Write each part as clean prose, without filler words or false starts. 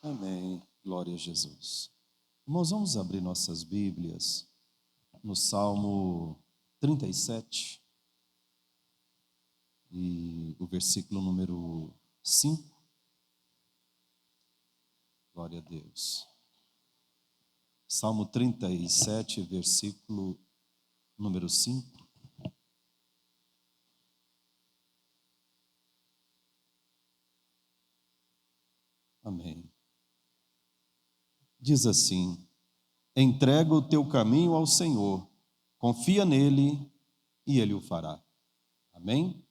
Amém. Glória a Jesus. Irmãos, vamos abrir nossas Bíblias no Salmo 37 e o versículo número 5. Glória a Deus. Salmo 37, versículo número 5. Amém. Diz assim: entrega o teu caminho ao Senhor, confia nele e ele o fará. Amém?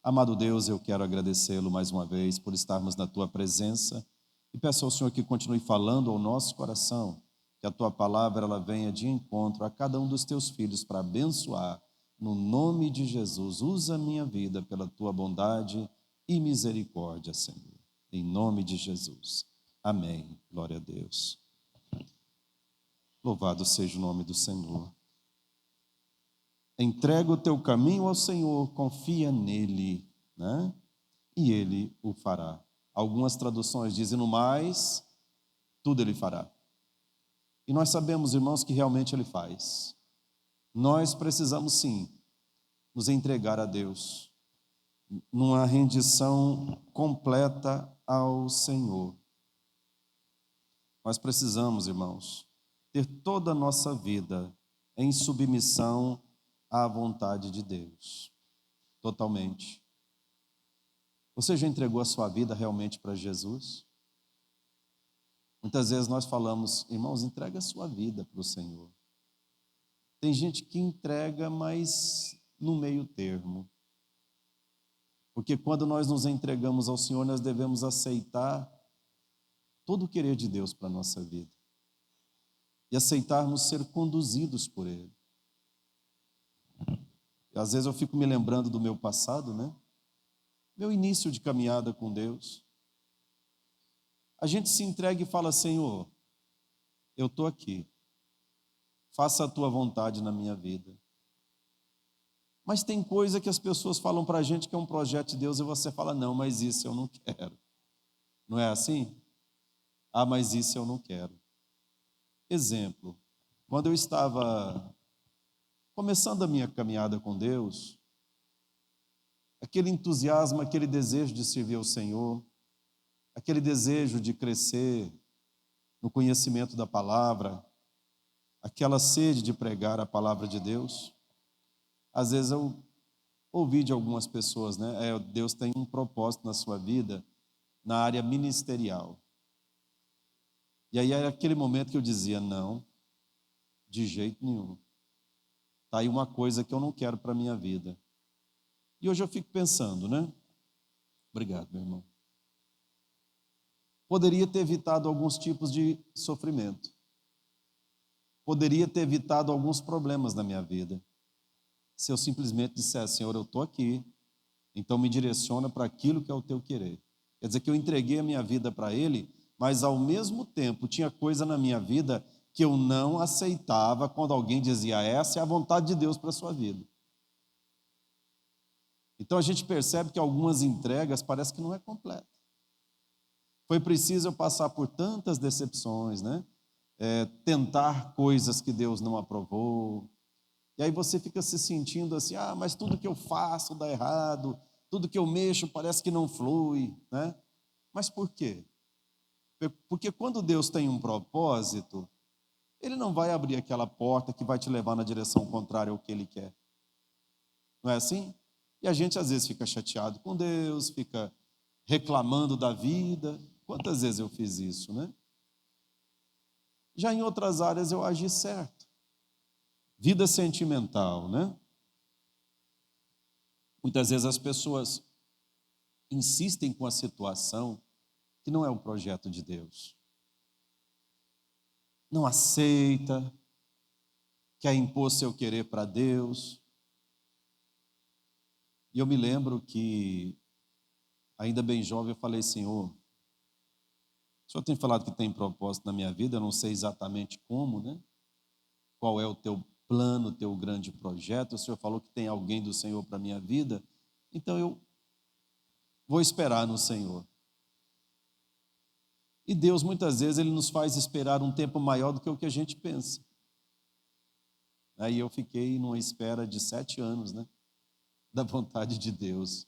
Amado Deus, eu quero agradecê-lo mais uma vez por estarmos na tua presença e peço ao Senhor que continue falando ao nosso coração, que a tua palavra ela venha de encontro a cada um dos teus filhos para abençoar. No nome de Jesus, usa a minha vida pela tua bondade e misericórdia, Senhor. Em nome de Jesus. Amém. Glória a Deus. Louvado seja o nome do Senhor. Entrega o teu caminho ao Senhor, confia nele, né? E ele o fará. Algumas traduções dizem no mais, tudo ele fará. E nós sabemos, irmãos, que realmente ele faz. Nós precisamos sim nos entregar a Deus numa rendição completa ao Senhor. Nós precisamos, irmãos, ter toda a nossa vida em submissão à vontade de Deus, totalmente. Você já entregou a sua vida realmente para Jesus? Muitas vezes nós falamos, irmãos, entrega a sua vida para o Senhor. Tem gente que entrega, mas no meio termo. Porque quando nós nos entregamos ao Senhor, nós devemos aceitar todo o querer de Deus para a nossa vida. E aceitarmos ser conduzidos por Ele. E às vezes eu fico me lembrando do meu passado, né? Meu início de caminhada com Deus. A gente se entrega e fala, Senhor, eu estou aqui. Faça a tua vontade na minha vida. Mas tem coisa que as pessoas falam para a gente que é um projeto de Deus e você fala, não, mas isso eu não quero. Não é assim? Ah, mas isso eu não quero. Exemplo, quando eu estava começando a minha caminhada com Deus, aquele entusiasmo, aquele desejo de servir ao Senhor, aquele desejo de crescer no conhecimento da palavra, aquela sede de pregar a palavra de Deus, às vezes eu ouvi de algumas pessoas, né? Deus tem um propósito na sua vida na área ministerial. E aí era aquele momento que eu dizia, não, de jeito nenhum. Está aí uma coisa que eu não quero para a minha vida. E hoje eu fico pensando, né? Obrigado, meu irmão. Poderia ter evitado alguns tipos de sofrimento. Poderia ter evitado alguns problemas na minha vida. Se eu simplesmente dissesse, Senhor, eu estou aqui, então me direciona para aquilo que é o teu querer. Quer dizer que eu entreguei a minha vida para Ele, mas ao mesmo tempo tinha coisa na minha vida que eu não aceitava quando alguém dizia, essa é a vontade de Deus para a sua vida. Então a gente percebe que algumas entregas parece que não é completa. Foi preciso eu passar por tantas decepções, né? Tentar coisas que Deus não aprovou. E aí você fica se sentindo assim, mas tudo que eu faço dá errado, tudo que eu mexo parece que não flui, né? Mas por quê? Porque quando Deus tem um propósito, Ele não vai abrir aquela porta que vai te levar na direção contrária ao que Ele quer. Não é assim? E a gente às vezes fica chateado com Deus, fica reclamando da vida. Quantas vezes eu fiz isso, né? Já em outras áreas eu agi certo. Vida sentimental, né? Muitas vezes as pessoas insistem com a situação que não é o projeto de Deus. Não aceita, quer impor seu querer para Deus. E eu me lembro que, ainda bem jovem, eu falei, Senhor, o Senhor tem falado que tem propósito na minha vida, eu não sei exatamente como, né? Qual é o teu plano, o teu grande projeto. O Senhor falou que tem alguém do Senhor para a minha vida, então eu vou esperar no Senhor. E Deus, muitas vezes, Ele nos faz esperar um tempo maior do que o que a gente pensa. Aí eu fiquei numa espera de 7 anos, né? Da vontade de Deus.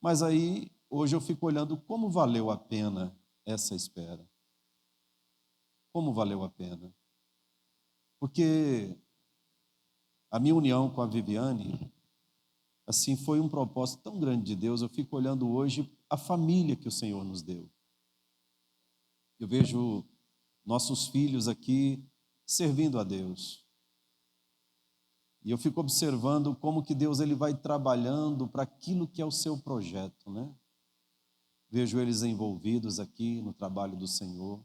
Mas aí, hoje eu fico olhando como valeu a pena essa espera. Como valeu a pena. Porque a minha união com a Viviane, assim, foi um propósito tão grande de Deus. Eu fico olhando hoje a família que o Senhor nos deu. Eu vejo nossos filhos aqui servindo a Deus. E eu fico observando como que Deus ele vai trabalhando para aquilo que é o seu projeto, né? Vejo eles envolvidos aqui no trabalho do Senhor.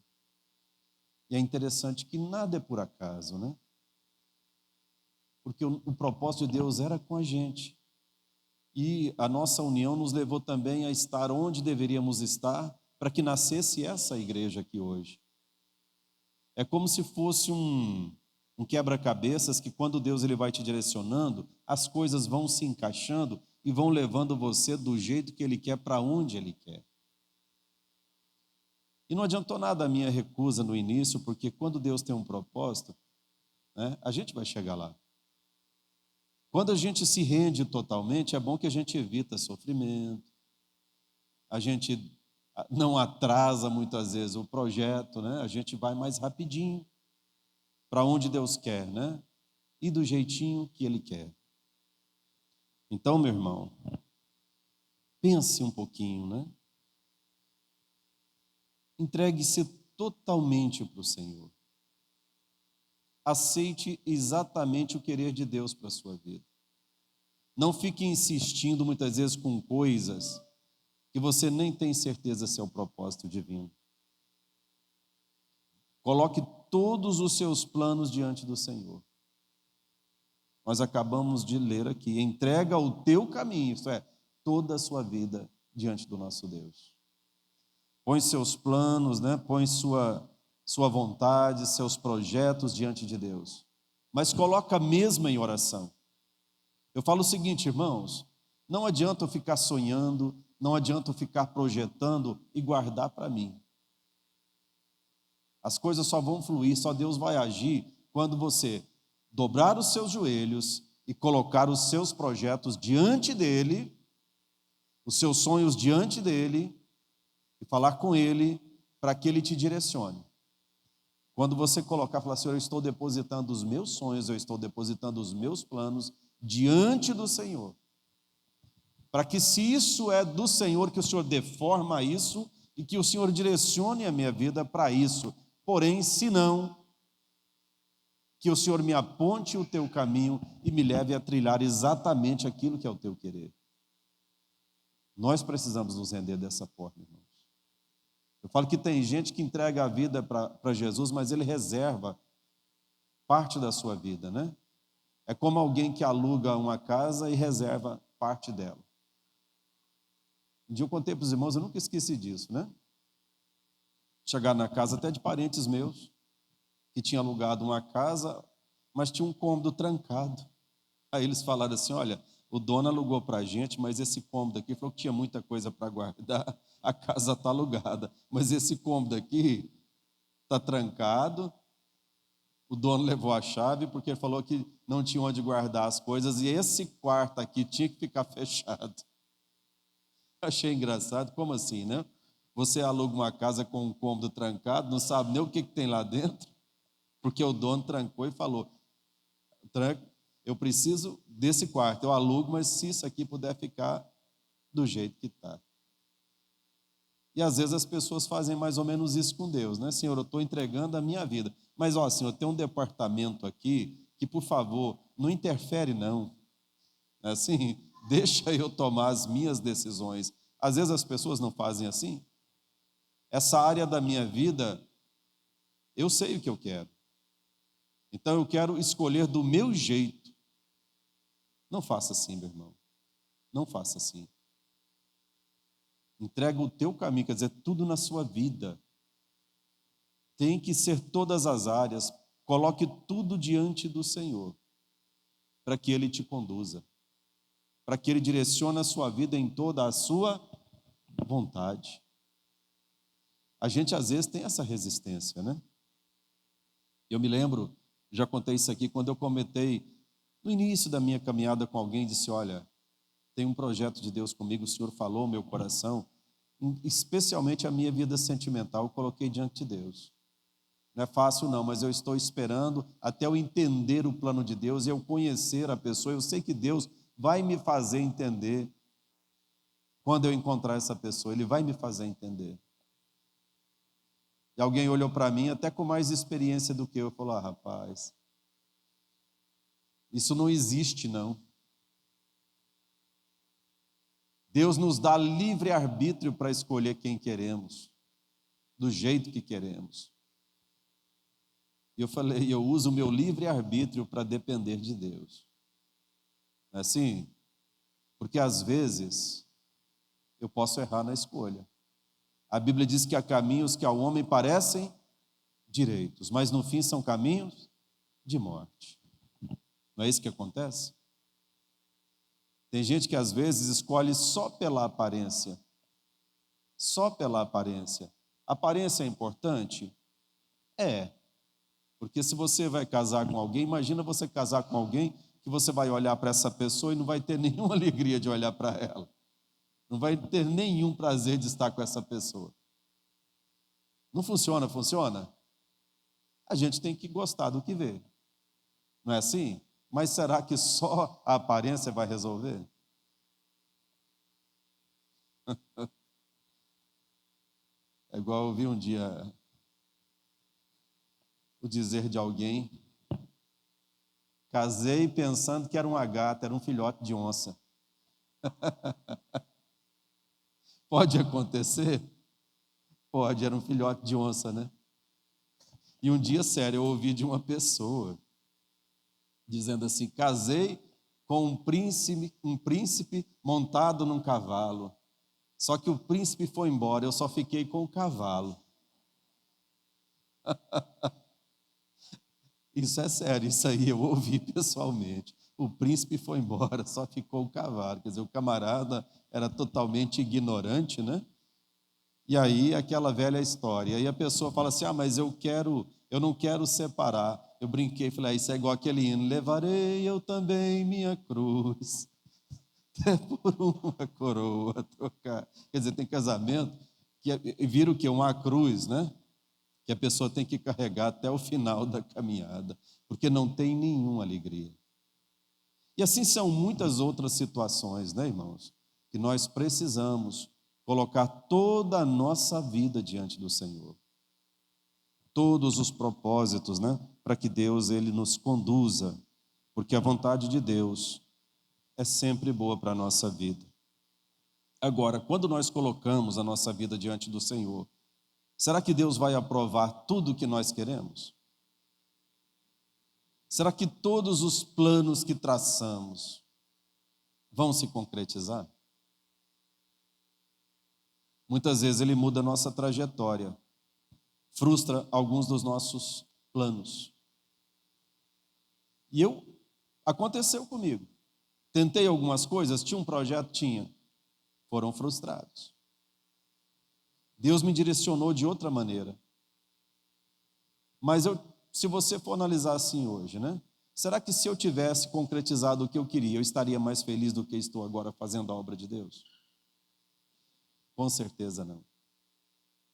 E é interessante que nada é por acaso, né? Porque o propósito de Deus era com a gente. E a nossa união nos levou também a estar onde deveríamos estar para que nascesse essa igreja aqui hoje. É como se fosse um quebra-cabeças que quando Deus ele vai te direcionando, as coisas vão se encaixando e vão levando você do jeito que Ele quer para onde Ele quer. E não adiantou nada a minha recusa no início, porque quando Deus tem um propósito, né, a gente vai chegar lá. Quando a gente se rende totalmente, é bom que a gente evita sofrimento, a gente não atrasa muitas vezes o projeto, né? A gente vai mais rapidinho para onde Deus quer, né? E do jeitinho que Ele quer. Então, meu irmão, pense um pouquinho, né? Entregue-se totalmente para o Senhor. Aceite exatamente o querer de Deus para a sua vida. Não fique insistindo muitas vezes com coisas que você nem tem certeza se é o propósito divino. Coloque todos os seus planos diante do Senhor. Nós acabamos de ler aqui, entrega o teu caminho, isto é, toda a sua vida diante do nosso Deus. Põe seus planos, né? Põe sua vontade, seus projetos diante de Deus. Mas coloca mesmo em oração. Eu falo o seguinte, irmãos, não adianta eu ficar sonhando, não adianta eu ficar projetando e guardar para mim. As coisas só vão fluir, só Deus vai agir quando você dobrar os seus joelhos e colocar os seus projetos diante dEle, os seus sonhos diante dEle, e falar com Ele para que Ele te direcione. Quando você colocar, falar, Senhor, eu estou depositando os meus sonhos, eu estou depositando os meus planos diante do Senhor. Para que se isso é do Senhor, que o Senhor dê forma a isso e que o Senhor direcione a minha vida para isso. Porém, se não, que o Senhor me aponte o teu caminho e me leve a trilhar exatamente aquilo que é o teu querer. Nós precisamos nos render dessa forma, irmãos. Eu falo que tem gente que entrega a vida para Jesus, mas ele reserva parte da sua vida, né? É como alguém que aluga uma casa e reserva parte dela. Um dia eu contei para os irmãos, eu nunca esqueci disso, né? Chegar na casa até de parentes meus, que tinha alugado uma casa, mas tinha um cômodo trancado. Aí eles falaram assim, olha, o dono alugou para a gente, mas esse cômodo aqui falou que tinha muita coisa para guardar, a casa está alugada, mas esse cômodo aqui está trancado, o dono levou a chave porque ele falou que não tinha onde guardar as coisas e esse quarto aqui tinha que ficar fechado. Achei engraçado, como assim, né? Você aluga uma casa com um cômodo trancado, não sabe nem o que tem lá dentro, porque o dono trancou e falou, eu preciso desse quarto, eu alugo, mas se isso aqui puder ficar do jeito que está. E às vezes as pessoas fazem mais ou menos isso com Deus, né? Senhor, eu estou entregando a minha vida. Mas, ó, Senhor, tem um departamento aqui que, por favor, não interfere, não. Assim, deixa eu tomar as minhas decisões. Às vezes as pessoas não fazem assim. Essa área da minha vida, eu sei o que eu quero. Então eu quero escolher do meu jeito. Não faça assim, meu irmão. Não faça assim. Entrega o teu caminho, quer dizer, tudo na sua vida. Tem que ser todas as áreas. Coloque tudo diante do Senhor, para que Ele te conduza, para que Ele direcione a sua vida em toda a sua vontade. A gente às vezes tem essa resistência, né? Eu me lembro, já contei isso aqui, quando eu comentei no início da minha caminhada com alguém, disse: olha, tem um projeto de Deus comigo, o Senhor falou ao meu coração, especialmente a minha vida sentimental, eu coloquei diante de Deus. Não é fácil não, mas eu estou esperando até eu entender o plano de Deus, eu conhecer a pessoa, eu sei que Deus vai me fazer entender quando eu encontrar essa pessoa, Ele vai me fazer entender. E alguém olhou para mim até com mais experiência do que eu, falou: ah, rapaz, isso não existe não. Deus nos dá livre arbítrio para escolher quem queremos, do jeito que queremos. E eu falei: eu uso o meu livre arbítrio para depender de Deus. Não é assim? Porque às vezes eu posso errar na escolha. A Bíblia diz que há caminhos que ao homem parecem direitos, mas no fim são caminhos de morte. Não é isso que acontece? Tem gente que às vezes escolhe só pela aparência. Só pela aparência. Aparência é importante? É. Porque se você vai casar com alguém, imagina você casar com alguém que você vai olhar para essa pessoa e não vai ter nenhuma alegria de olhar para ela. Não vai ter nenhum prazer de estar com essa pessoa. Não funciona, funciona? A gente tem que gostar do que vê. Não é assim? Mas será que só a aparência vai resolver? É igual eu vi um dia o dizer de alguém: casei pensando que era uma gata, era um filhote de onça. Pode acontecer? Pode, era um filhote de onça, né? E um dia, sério, eu ouvi de uma pessoa dizendo assim: casei com um príncipe montado num cavalo. Só que o príncipe foi embora, eu só fiquei com o cavalo. Isso é sério, isso aí eu ouvi pessoalmente. O príncipe foi embora, só ficou o cavalo. Quer dizer, o camarada era totalmente ignorante, né? E aí aquela velha história. Aí a pessoa fala assim: ah, mas eu não quero separar. Eu brinquei, falei: ah, isso é igual aquele hino: levarei eu também minha cruz, até por uma coroa trocar. Quer dizer, tem casamento que vira o quê? Uma cruz, né? Que a pessoa tem que carregar até o final da caminhada, porque não tem nenhuma alegria. E assim são muitas outras situações, né, irmãos? Que nós precisamos colocar toda a nossa vida diante do Senhor. Todos os propósitos, né? Para que Deus ele nos conduza, porque a vontade de Deus é sempre boa para a nossa vida. Agora, quando nós colocamos a nossa vida diante do Senhor, será que Deus vai aprovar tudo o que nós queremos? Será que todos os planos que traçamos vão se concretizar? Muitas vezes Ele muda a nossa trajetória, frustra alguns dos nossos planos. E aconteceu comigo. Tentei algumas coisas, tinha um projeto, foram frustrados. Deus me direcionou de outra maneira. Mas se você for analisar assim hoje, né? Será que se eu tivesse concretizado o que eu queria, eu estaria mais feliz do que estou agora fazendo a obra de Deus? Com certeza não.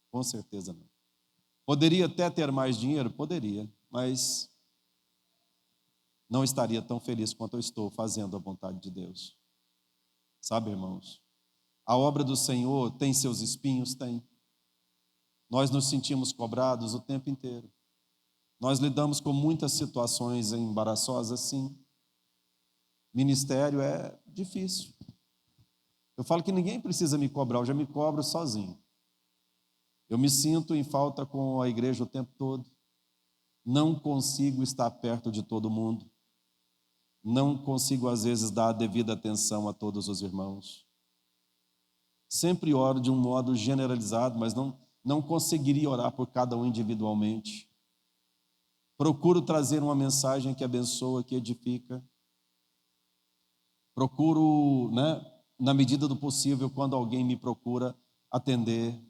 Com certeza não. Poderia até ter mais dinheiro? Poderia, mas não estaria tão feliz quanto eu estou fazendo a vontade de Deus. Sabe, irmãos? A obra do Senhor tem seus espinhos? Tem. Nós nos sentimos cobrados o tempo inteiro. Nós lidamos com muitas situações embaraçosas, sim. Ministério é difícil. Eu falo que ninguém precisa me cobrar, eu já me cobro sozinho. Eu me sinto em falta com a igreja o tempo todo. Não consigo estar perto de todo mundo. Não consigo, às vezes, dar a devida atenção a todos os irmãos. Sempre oro de um modo generalizado, mas não conseguiria orar por cada um individualmente. Procuro trazer uma mensagem que abençoa, que edifica. Procuro, né, na medida do possível, quando alguém me procura, atender.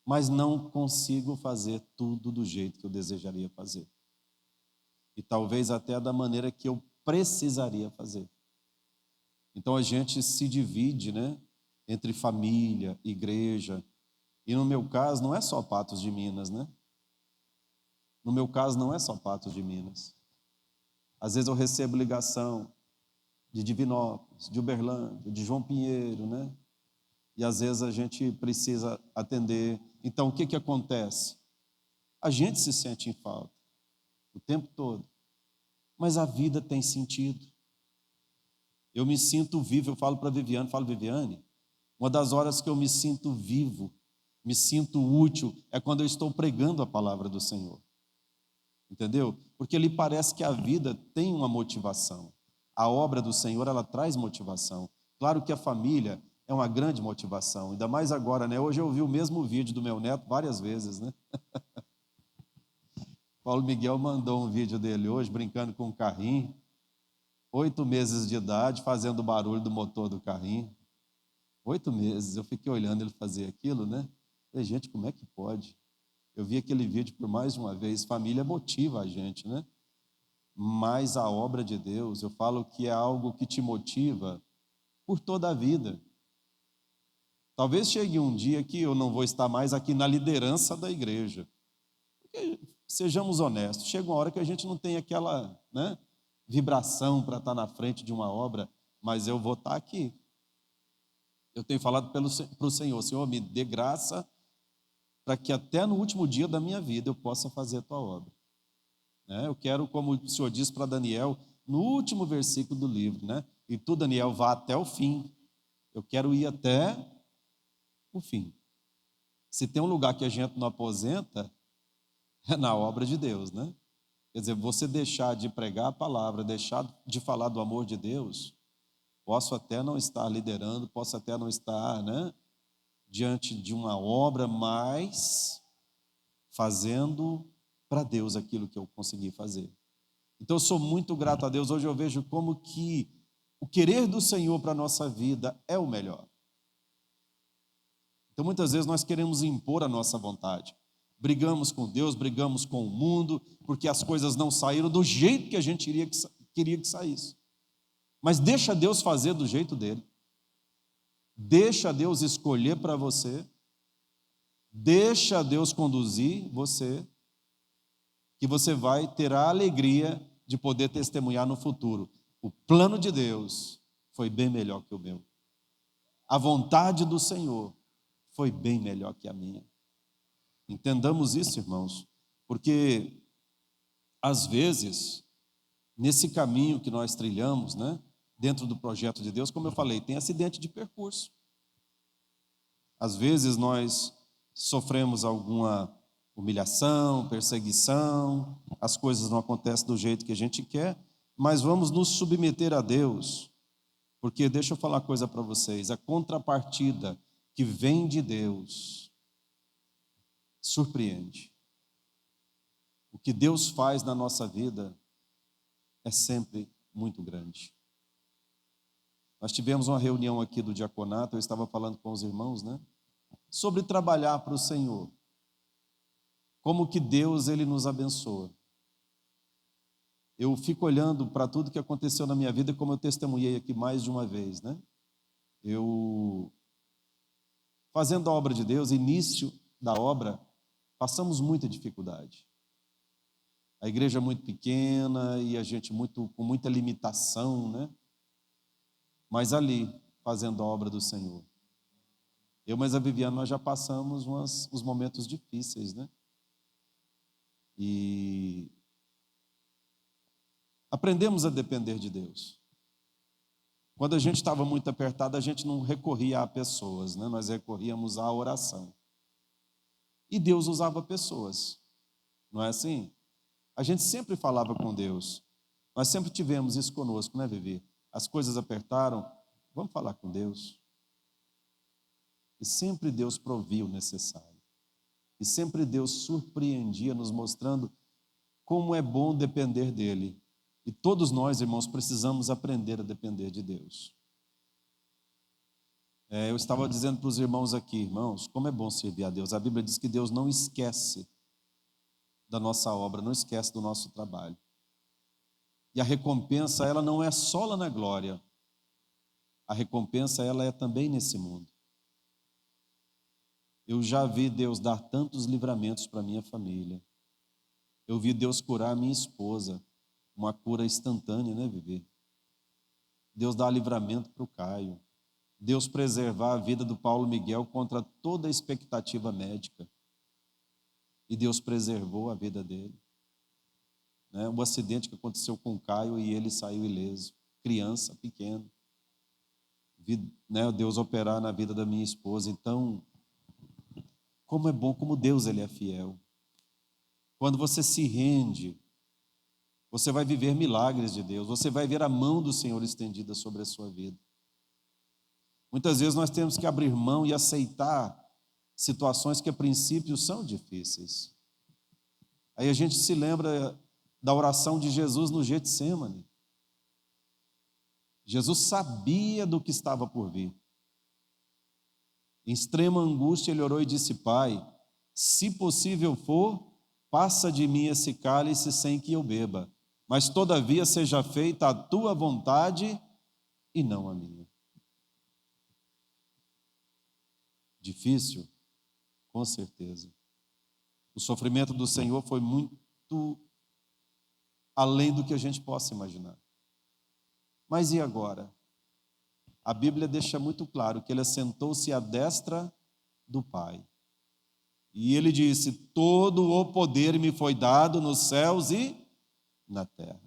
mas não consigo fazer tudo do jeito que eu desejaria fazer. E talvez até da maneira que eu precisaria fazer. Então a gente se divide, né, entre família, igreja. E no meu caso não é só Patos de Minas, né? No meu caso não é só Patos de Minas. Às vezes eu recebo ligação de Divinópolis, de Uberlândia, de João Pinheiro, né? E às vezes a gente precisa atender. Então o que que acontece? A gente se sente em falta o tempo todo. Mas a vida tem sentido. Eu me sinto vivo, eu falo para Viviane, Viviane, uma das horas que eu me sinto vivo, me sinto útil, é quando eu estou pregando a palavra do Senhor. Entendeu? Porque lhe parece que a vida tem uma motivação. A obra do Senhor, ela traz motivação. Claro que a família é uma grande motivação, ainda mais agora, né? Hoje eu vi o mesmo vídeo do meu neto várias vezes, né? Paulo Miguel mandou um vídeo dele hoje, brincando com um carrinho, 8 meses de idade, fazendo o barulho do motor do carrinho. 8 meses, eu fiquei olhando ele fazer aquilo, né? Falei, gente, como é que pode? Eu vi aquele vídeo por mais de uma vez. Família motiva a gente, né? Mas a obra de Deus, eu falo que é algo que te motiva por toda a vida. Talvez chegue um dia que eu não vou estar mais aqui na liderança da igreja. Porque, sejamos honestos, chega uma hora que a gente não tem aquela, né, vibração para estar na frente de uma obra, mas eu vou estar aqui. Eu tenho falado para o Senhor, Senhor, me dê graça para que até no último dia da minha vida eu possa fazer a tua obra. Eu quero, como o Senhor disse para Daniel, no último versículo do livro, né? E tu, Daniel, vá até o fim. Eu quero ir até o fim. Se tem um lugar que a gente não aposenta, é na obra de Deus, né? Quer dizer, você deixar de pregar a palavra, deixar de falar do amor de Deus, posso até não estar liderando, posso até não estar, né, diante de uma obra, mas fazendo para Deus aquilo que eu consegui fazer. Então eu sou muito grato a Deus. Hoje eu vejo como que o querer do Senhor para a nossa vida é o melhor. Então muitas vezes nós queremos impor a nossa vontade. Brigamos com Deus, brigamos com o mundo, porque as coisas não saíram do jeito que a gente queria que saísse. Mas deixa Deus fazer do jeito dele. Deixa Deus escolher para você. Deixa Deus conduzir você, que você vai ter a alegria de poder testemunhar no futuro. O plano de Deus foi bem melhor que o meu. A vontade do Senhor foi bem melhor que a minha. Entendamos isso, irmãos, porque às vezes, nesse caminho que nós trilhamos, né, dentro do projeto de Deus, como eu falei, tem acidente de percurso. Às vezes nós sofremos alguma humilhação, perseguição, as coisas não acontecem do jeito que a gente quer, mas vamos nos submeter a Deus, porque deixa eu falar uma coisa para vocês, a contrapartida que vem de Deus surpreende. O que Deus faz na nossa vida é sempre muito grande. Nós tivemos uma reunião aqui do diaconato, eu estava falando com os irmãos, né, sobre trabalhar para o Senhor. Como que Deus, Ele nos abençoa. Eu fico olhando para tudo que aconteceu na minha vida, como eu testemunhei aqui mais de uma vez, né? Eu, fazendo a obra de Deus, início da obra, passamos muita dificuldade. A igreja é muito pequena e a gente com muita limitação, né? Mas ali, fazendo a obra do Senhor. Eu, mas a Viviane, nós já passamos uns momentos difíceis, né? E aprendemos a depender de Deus. Quando a gente estava muito apertado, a gente não recorria a pessoas, né? Nós recorríamos à oração. E Deus usava pessoas, não é assim? A gente sempre falava com Deus. Nós sempre tivemos isso conosco, né, Vivi? As coisas apertaram, vamos falar com Deus. E sempre Deus provia o necessário. E sempre Deus surpreendia, nos mostrando como é bom depender dEle. E todos nós, irmãos, precisamos aprender a depender de Deus. Eu estava dizendo para os irmãos aqui, irmãos, como é bom servir a Deus. A Bíblia diz que Deus não esquece da nossa obra, não esquece do nosso trabalho. E a recompensa, ela não é só lá na glória. A recompensa, ela é também nesse mundo. Eu já vi Deus dar tantos livramentos para minha família. Eu vi Deus curar a minha esposa, uma cura instantânea, né, Vivi? Deus dá livramento para o Caio. Deus preservar a vida do Paulo Miguel contra toda a expectativa médica. E Deus preservou a vida dele. Né? O acidente que aconteceu com o Caio e ele saiu ileso. Criança, pequeno. Vi, né, Deus operar na vida da minha esposa. Então, como é bom, como Deus ele é fiel. Quando você se rende, você vai viver milagres de Deus. Você vai ver a mão do Senhor estendida sobre a sua vida. Muitas vezes nós temos que abrir mão e aceitar situações que a princípio são difíceis. Aí a gente se lembra da oração de Jesus no Getsêmani. Jesus sabia do que estava por vir. Em extrema angústia ele orou e disse: Pai, se possível for, passa de mim esse cálice sem que eu beba, mas todavia seja feita a tua vontade e não a minha. Difícil? Com certeza. O sofrimento do Senhor foi muito além do que a gente possa imaginar. Mas e agora? A Bíblia deixa muito claro que ele assentou-se à destra do Pai. E ele disse: todo o poder me foi dado nos céus e na terra.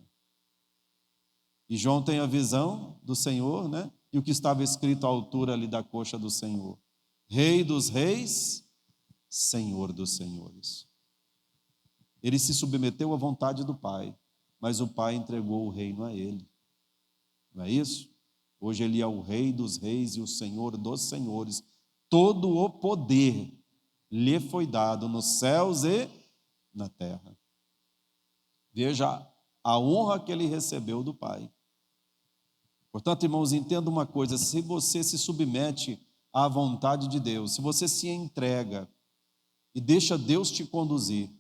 E João tem a visão do Senhor, né? E o que estava escrito à altura ali da coxa do Senhor: Rei dos reis, Senhor dos senhores. Ele se submeteu à vontade do Pai, mas o Pai entregou o reino a ele. Não é isso? Hoje ele é o Rei dos reis e o Senhor dos senhores. Todo o poder lhe foi dado nos céus e na terra. Veja a honra que ele recebeu do Pai. Portanto, irmãos, entenda uma coisa: se você se submete à vontade de Deus, se você se entrega e deixa Deus te conduzir,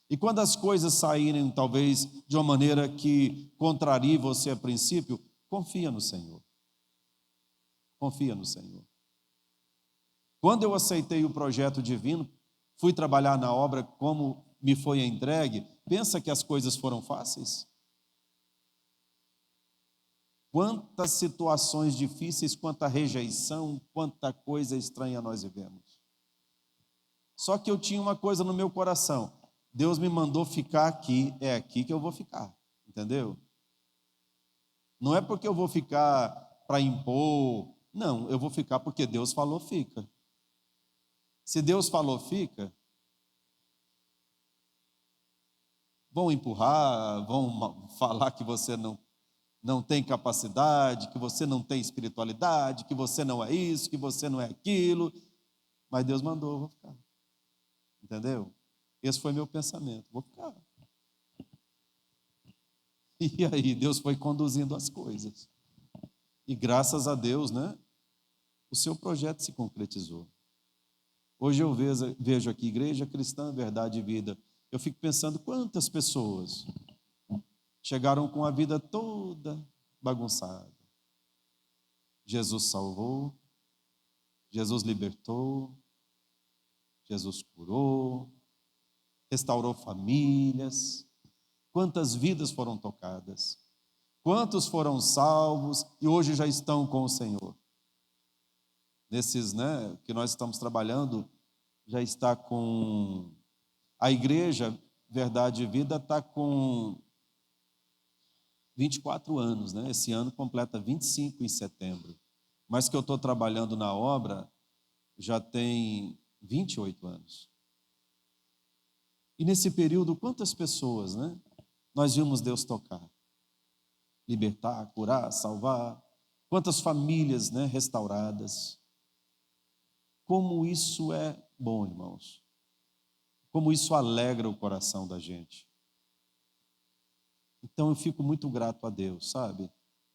e quando as coisas saírem talvez de uma maneira que contrarie você a princípio, confia no Senhor. Confia no Senhor. Quando eu aceitei o projeto divino, fui trabalhar na obra como me foi entregue, pensa que as coisas foram fáceis? Quantas situações difíceis, quanta rejeição, quanta coisa estranha nós vivemos. Só que eu tinha uma coisa no meu coração: Deus me mandou ficar aqui, é aqui que eu vou ficar, entendeu? Não é porque eu vou ficar para impor, não, eu vou ficar porque Deus falou, fica. Se Deus falou, fica, vão empurrar, vão falar que você não tem capacidade, que você não tem espiritualidade, que você não é isso, que você não é aquilo, mas Deus mandou, eu vou ficar, entendeu? Esse foi meu pensamento, vou ficar. E aí Deus foi conduzindo as coisas. E graças a Deus, né, o seu projeto se concretizou. Hoje eu vejo aqui, Igreja Cristã, Verdade e Vida. Eu fico pensando quantas pessoas chegaram com a vida toda bagunçada. Jesus salvou, Jesus libertou, Jesus curou, restaurou famílias. Quantas vidas foram tocadas? Quantos foram salvos e hoje já estão com o Senhor? Nesses, né, que nós estamos trabalhando, já está com... A Igreja Verdade e Vida está com 24 anos, né? Esse ano completa 25 em setembro. Mas que eu estou trabalhando na obra já tem 28 anos. E nesse período, quantas pessoas, né, nós vimos Deus tocar? Libertar, curar, salvar. Quantas famílias, né, restauradas. Como isso é bom, irmãos. Como isso alegra o coração da gente. Então eu fico muito grato a Deus, sabe?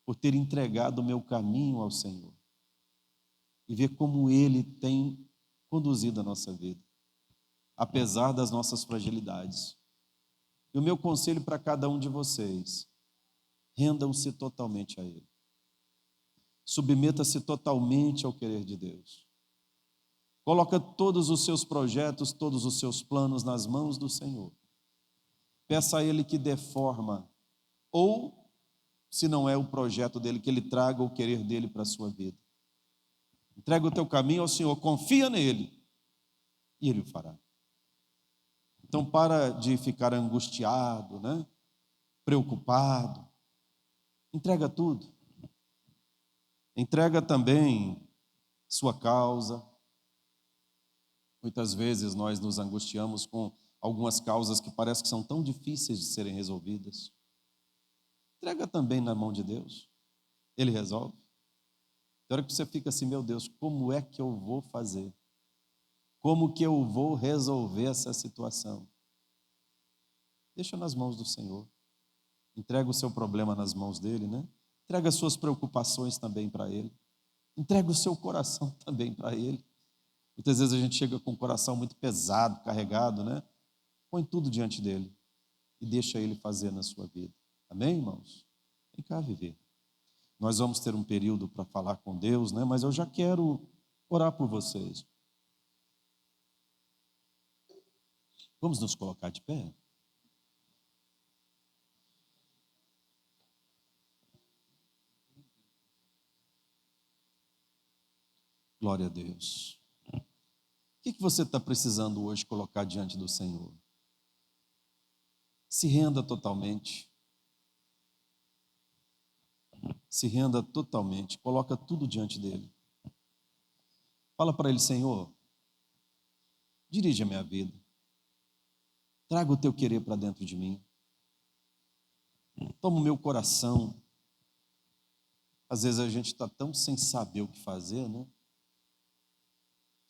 Por ter entregado o meu caminho ao Senhor. e ver como Ele tem conduzido a nossa vida, apesar das nossas fragilidades. E o meu conselho para cada um de vocês: rendam-se totalmente a Ele. Submeta-se totalmente ao querer de Deus. Coloca todos os seus projetos, todos os seus planos nas mãos do Senhor. Peça a Ele que dê forma, ou, se não é o projeto dEle, que Ele traga o querer dEle para a sua vida. Entrega o teu caminho ao Senhor, confia nele, e Ele o fará. Então, para de ficar angustiado, né? Preocupado. Entrega tudo. Entrega também sua causa. Muitas vezes nós nos angustiamos com algumas causas que parece que são tão difíceis de serem resolvidas. Entrega também na mão de Deus. Ele resolve. Tem hora que você fica assim: meu Deus, como é que eu vou fazer? Como que eu vou resolver essa situação? Deixa nas mãos do Senhor. Entrega o seu problema nas mãos dele, né? Entrega as suas preocupações também para ele. Entrega o seu coração também para ele. Muitas vezes a gente chega com o coração muito pesado, carregado, né? Põe tudo diante dele e deixa ele fazer na sua vida. Amém, irmãos? Vem cá viver. Nós vamos ter um período para falar com Deus, né? Mas eu já quero orar por vocês. Vamos nos colocar de pé? Glória a Deus. O que você está precisando hoje colocar diante do Senhor? Se renda totalmente. Se renda totalmente. Coloca tudo diante dele. Fala para ele: Senhor, dirige a minha vida. Traga o teu querer para dentro de mim. Toma o meu coração. Às vezes a gente está tão sem saber o que fazer, né?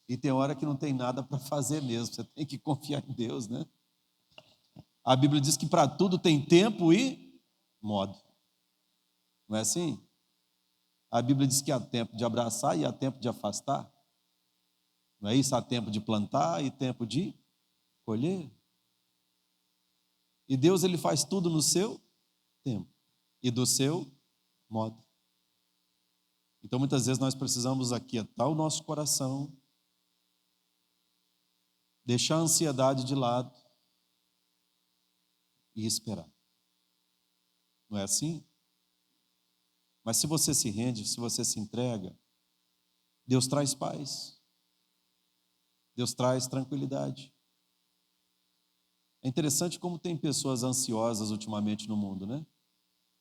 E tem hora que não tem nada para fazer mesmo. Você tem que confiar em Deus, né? A Bíblia diz que para tudo tem tempo e modo. Não é assim? A Bíblia diz que há tempo de abraçar e há tempo de afastar. Não é isso? Há tempo de plantar e tempo de colher. E Deus, Ele faz tudo no seu tempo e do seu modo. Então, muitas vezes nós precisamos aquietar o nosso coração, deixar a ansiedade de lado e esperar. Não é assim? Mas se você se rende, se você se entrega, Deus traz paz. Deus traz tranquilidade. É interessante como tem pessoas ansiosas ultimamente no mundo, né?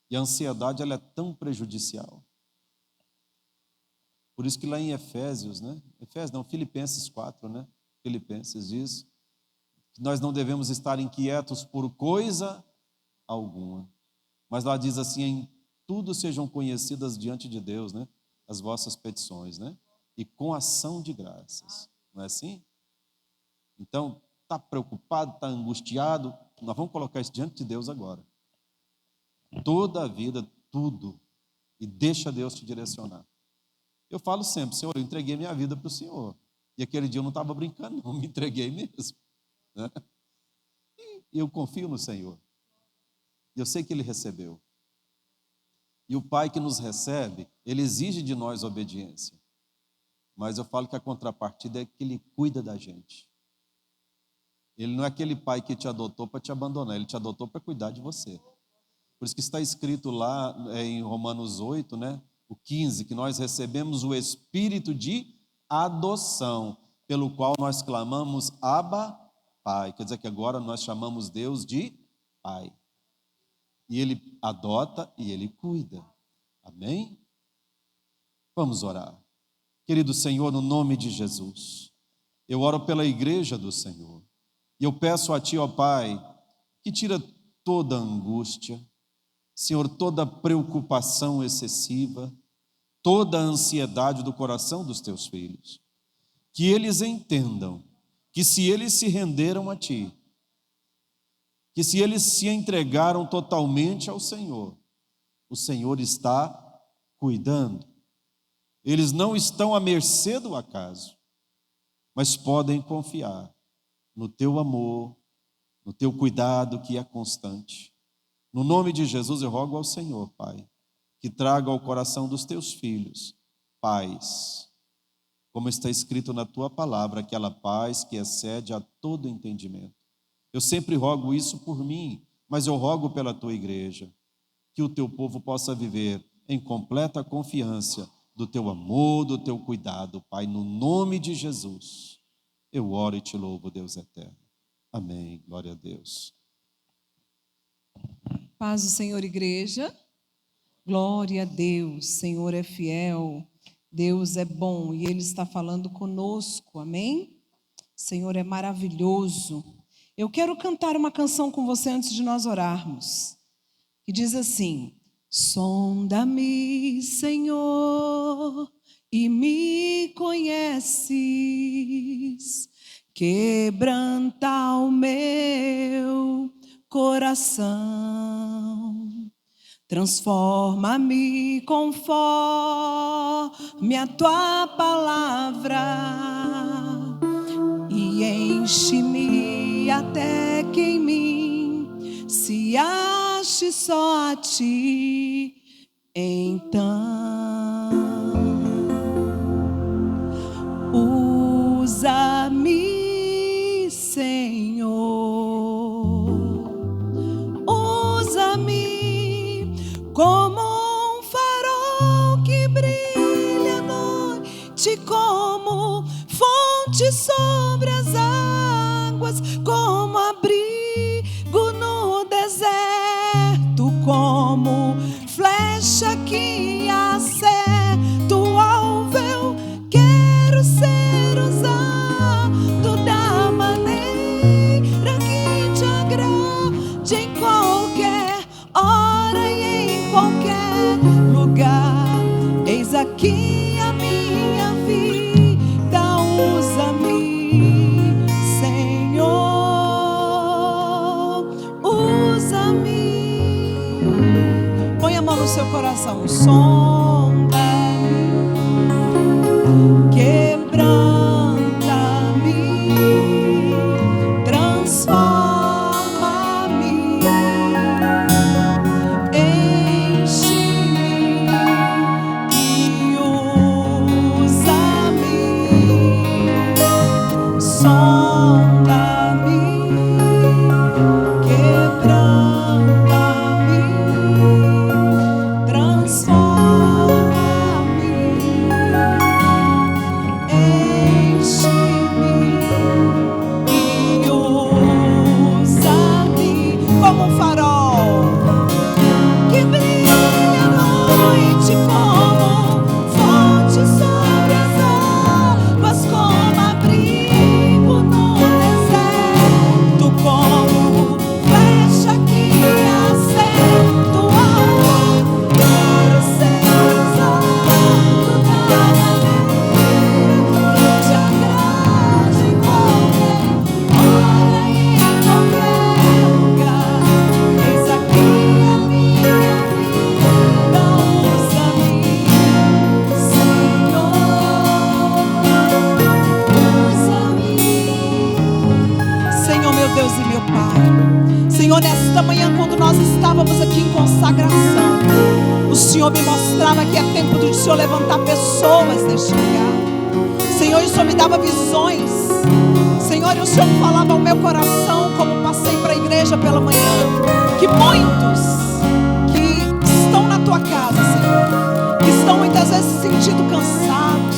E a ansiedade, ela é tão prejudicial. Por isso que lá em Efésios, né? Filipenses 4, né? Filipenses diz que nós não devemos estar inquietos por coisa alguma. Mas lá diz assim: em tudo sejam conhecidas diante de Deus, né? As vossas petições, né? E com ação de graças. Não é assim? Então, está preocupado, está angustiado, nós vamos colocar isso diante de Deus agora. Toda a vida, tudo. E deixa Deus te direcionar. Eu falo sempre: Senhor, eu entreguei minha vida para o Senhor. E aquele dia eu não estava brincando, não, me entreguei mesmo. Né? E eu confio no Senhor. E eu sei que Ele recebeu. E o Pai que nos recebe, Ele exige de nós obediência. Mas eu falo que a contrapartida é que Ele cuida da gente. Ele não é aquele pai que te adotou para te abandonar, Ele te adotou para cuidar de você. Por isso que está escrito lá em Romanos 8, né, o 15, que nós recebemos o Espírito de adoção, pelo qual nós clamamos: Abba, Pai. Quer dizer que agora nós chamamos Deus de Pai. E Ele adota e Ele cuida. Amém? Vamos orar. Querido Senhor, no nome de Jesus, eu oro pela igreja do Senhor. E eu peço a Ti, ó Pai, que tira toda angústia, Senhor, toda preocupação excessiva, toda a ansiedade do coração dos Teus filhos. Que eles entendam que se eles se renderam a Ti, que se eles se entregaram totalmente ao Senhor, o Senhor está cuidando. Eles não estão à mercê do acaso, mas podem confiar no teu amor, no teu cuidado que é constante. No nome de Jesus eu rogo ao Senhor, Pai, que traga ao coração dos teus filhos paz, como está escrito na tua palavra, aquela paz que excede a todo entendimento. Eu sempre rogo isso por mim, mas eu rogo pela tua igreja, que o teu povo possa viver em completa confiança do teu amor, do teu cuidado, Pai, no nome de Jesus. Eu oro e te louvo, Deus eterno. Amém. Glória a Deus. Paz do Senhor, igreja. Glória a Deus. Senhor é fiel. Deus é bom e Ele está falando conosco. Amém? Senhor é maravilhoso. Eu quero cantar uma canção com você antes de nós orarmos. Que diz assim: sonda-me, Senhor, e me conheces, quebranta o meu coração, transforma-me conforme a tua palavra e enche-me até que em mim se ache só a ti. Então usa-me, Senhor, usa-me como um farol que brilha à noite, como fonte sobre as águas, como abrigo no deserto, como flecha que acerta o alvo. Eu quero ser usado da maneira que te agrade, em qualquer hora e em qualquer lugar. Eis aqui a minha vida, usa-me, Senhor, usa-me. Põe a mão no seu coração, sonda-me, quebranta-me, transforma-me, enche-me e usa-me, sonda-me, quebranta-me, transforma-me, enche-me e usa-me como um farol que brilha à noite, como fonte sobre as águas, como abrigo no deserto, como flecha que acerta o alvo. Quero ser usado da maneira que te agrade, em qualquer hora e em qualquer lugar. Eis aqui a minha vida, usa-me, Senhor, usa-me. Senhor, meu Deus e meu Pai, Senhor, nesta manhã, quando nós estávamos aqui em consagração, o Senhor me mostrava que é tempo do Senhor levantar pessoas neste lugar. Senhor, o Senhor me dava visões. Senhor, o Senhor falava ao meu coração, como passei para a igreja pela manhã, que muitos que estão na tua casa, Senhor, que estão muitas vezes se sentindo cansados,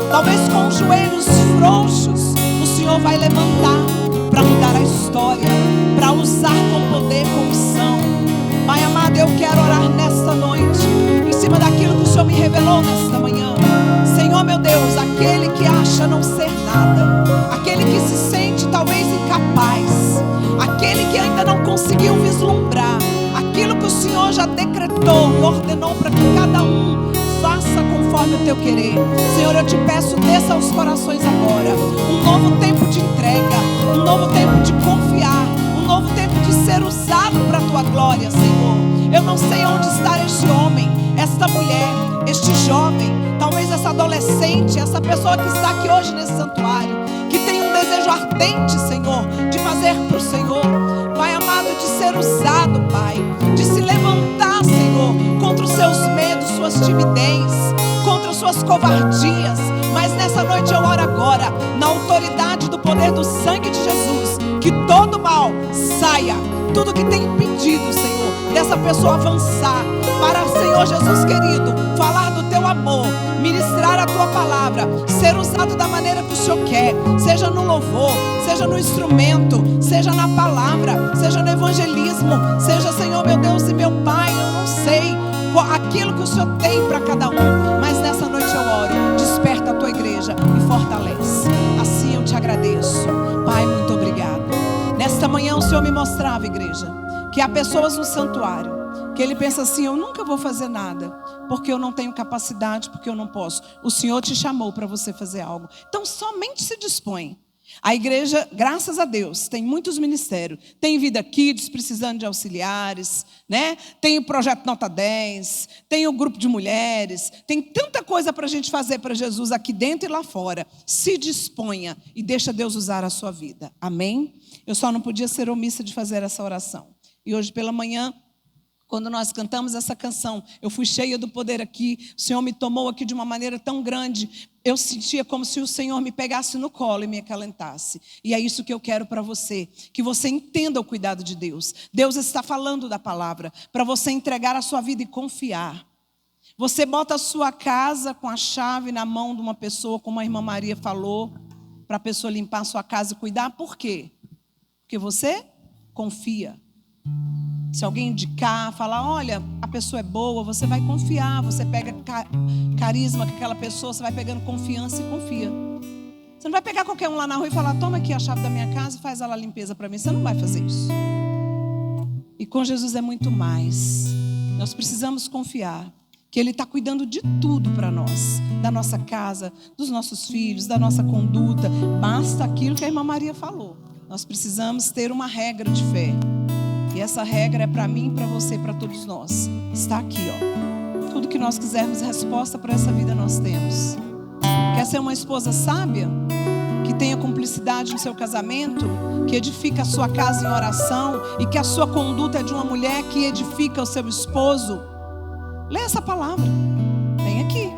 talvez com os joelhos frouxos, o Senhor vai levantar para mudar a história, para usar com poder, com unção. Pai amado, eu quero orar nesta noite, em cima daquilo que o Senhor me revelou nesta manhã. Senhor, meu Deus, aquele que acha não ser nada, aquele que se sente talvez incapaz, aquele que ainda não conseguiu vislumbrar aquilo que o Senhor já decretou e ordenou para que cada um faça conforme o teu querer. Senhor, eu te peço, desça aos corações agora um novo tempo de entrega, um novo tempo de confiar, um novo tempo de ser usado para a tua glória, Senhor. Eu não sei onde está este homem, esta mulher, este jovem, talvez essa pessoa que está aqui hoje nesse santuário, que tem um desejo ardente, Senhor, de fazer para o Senhor, Pai amado, de ser usado, Pai, de se levantar, Senhor, contra os seus medos, suas timidez, contra suas covardias. Mas nessa noite eu oro agora, na autoridade do poder do sangue de Jesus, que todo mal saia, tudo que tem impedido, Senhor, dessa pessoa avançar para, Senhor Jesus querido, falar do teu amor, ministrar a tua palavra, ser usado da maneira que o Senhor quer, seja no louvor, seja no instrumento, seja na palavra, seja no evangelismo, seja, Senhor meu Deus e meu Pai, eu não sei aquilo que o Senhor tem para cada um, mas nessa noite eu oro, desperta a tua igreja e fortalece. Assim eu te agradeço, Pai, muito obrigado. Nesta manhã o Senhor me mostrava, igreja, que há pessoas no santuário que ele pensa assim: eu nunca vou fazer nada, porque eu não tenho capacidade, porque eu não posso. O Senhor te chamou para você fazer algo, então somente se dispõe. A igreja, graças a Deus, tem muitos ministérios. Tem Vida Kids precisando de auxiliares, né? Tem o Projeto Nota 10, tem o grupo de mulheres, tem tanta coisa para a gente fazer para Jesus aqui dentro e lá fora. Se disponha e deixa Deus usar a sua vida. Amém? Eu só não podia ser omissa de fazer essa oração. E hoje pela manhã, quando nós cantamos essa canção, eu fui cheia do poder aqui, o Senhor me tomou aqui de uma maneira tão grande, eu sentia como se o Senhor me pegasse no colo e me acalentasse. E é isso que eu quero para você, que você entenda o cuidado de Deus. Deus está falando da palavra, para você entregar a sua vida e confiar. Você bota a sua casa com a chave na mão de uma pessoa, como a irmã Maria falou, para a pessoa limpar a sua casa e cuidar. Por quê? Porque você confia. Se alguém indicar, falar, olha, a pessoa é boa, você vai confiar, você pega carisma com aquela pessoa, você vai pegando confiança e confia. Você não vai pegar qualquer um lá na rua e falar, toma aqui a chave da minha casa e faz ela a limpeza para mim. Você não vai fazer isso. E com Jesus é muito mais. Nós precisamos confiar que Ele está cuidando de tudo para nós, da nossa casa, dos nossos filhos, da nossa conduta. Basta aquilo que a irmã Maria falou. Nós precisamos ter uma regra de fé. E essa regra é para mim, para você, para todos nós. Está aqui, ó. Tudo que nós quisermos, resposta para essa vida nós temos. Quer ser uma esposa sábia? Que tenha cumplicidade no seu casamento? Que edifica a sua casa em oração? E que a sua conduta é de uma mulher que edifica o seu esposo? Lê essa palavra. Vem aqui.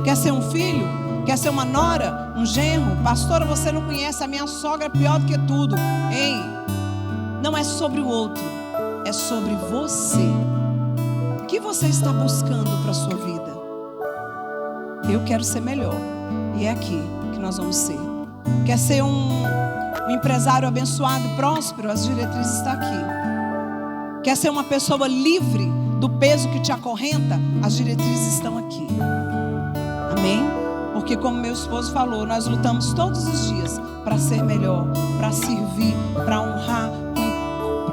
Quer ser um filho? Quer ser uma nora? Um genro? Pastora, você não conhece, a minha sogra é pior do que tudo. Ei, não é sobre o outro, é sobre você. O que você está buscando para a sua vida? Eu quero ser melhor. E é aqui que nós vamos ser. Quer ser um empresário abençoado e próspero? As diretrizes estão aqui. Quer ser uma pessoa livre do peso que te acorrenta? As diretrizes estão aqui. Amém? Porque como meu esposo falou, nós lutamos todos os dias para ser melhor, para servir, para honrar,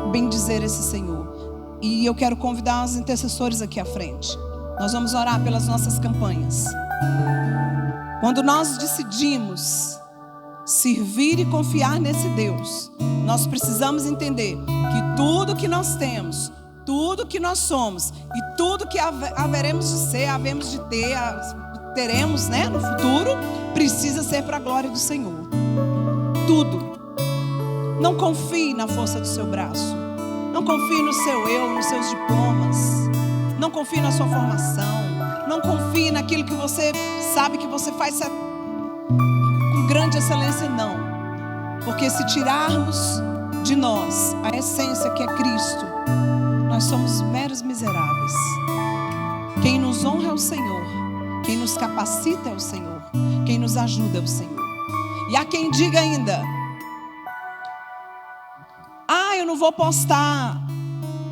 bendizer esse Senhor. E eu quero convidar os intercessores aqui à frente. Nós vamos orar pelas nossas campanhas. Quando nós decidimos servir e confiar nesse Deus, nós precisamos entender que tudo que nós temos, tudo que nós somos e tudo que haveremos de ser, havemos de ter, teremos, né, no futuro, precisa ser para a glória do Senhor. Tudo. Não confie na força do seu braço. Não confie no seu eu, nos seus diplomas. Não confie na sua formação. Não confie naquilo que você sabe que você faz com grande excelência, não. Porque se tirarmos de nós a essência que é Cristo, nós somos meros miseráveis. Quem nos honra é o Senhor. Quem nos capacita é o Senhor. Quem nos ajuda é o Senhor. E há quem diga ainda: eu não vou postar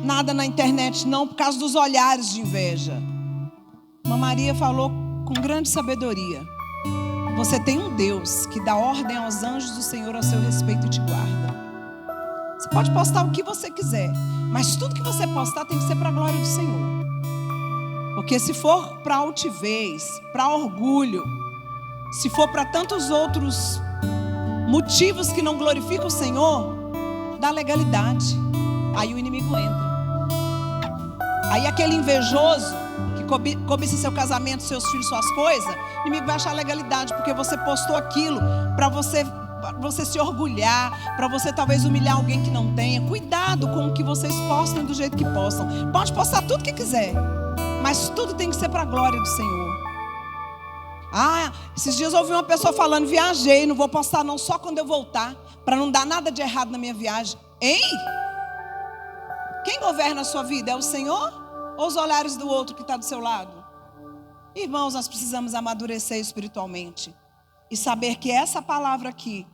nada na internet não, por causa dos olhares de inveja. Uma Maria falou com grande sabedoria: você tem um Deus que dá ordem aos anjos do Senhor ao seu respeito e te guarda. Você pode postar o que você quiser, mas tudo que você postar tem que ser para a glória do Senhor. Porque se for para altivez, para orgulho, se for para tantos outros motivos que não glorificam o Senhor, dá legalidade. Aí o inimigo entra. Aí aquele invejoso que cobiça seu casamento, seus filhos, suas coisas, o inimigo vai achar legalidade, porque você postou aquilo para você se orgulhar, para você talvez humilhar alguém que não tenha. Cuidado com o que vocês postam do jeito que postam. Pode postar tudo que quiser, mas tudo tem que ser para a glória do Senhor. Esses dias eu ouvi uma pessoa falando: viajei, não vou postar não, só quando eu voltar, para não dar nada de errado na minha viagem. Ei! Quem governa a sua vida? É o Senhor ou os olhares do outro que está do seu lado? Irmãos, nós precisamos amadurecer espiritualmente e saber que essa palavra aqui,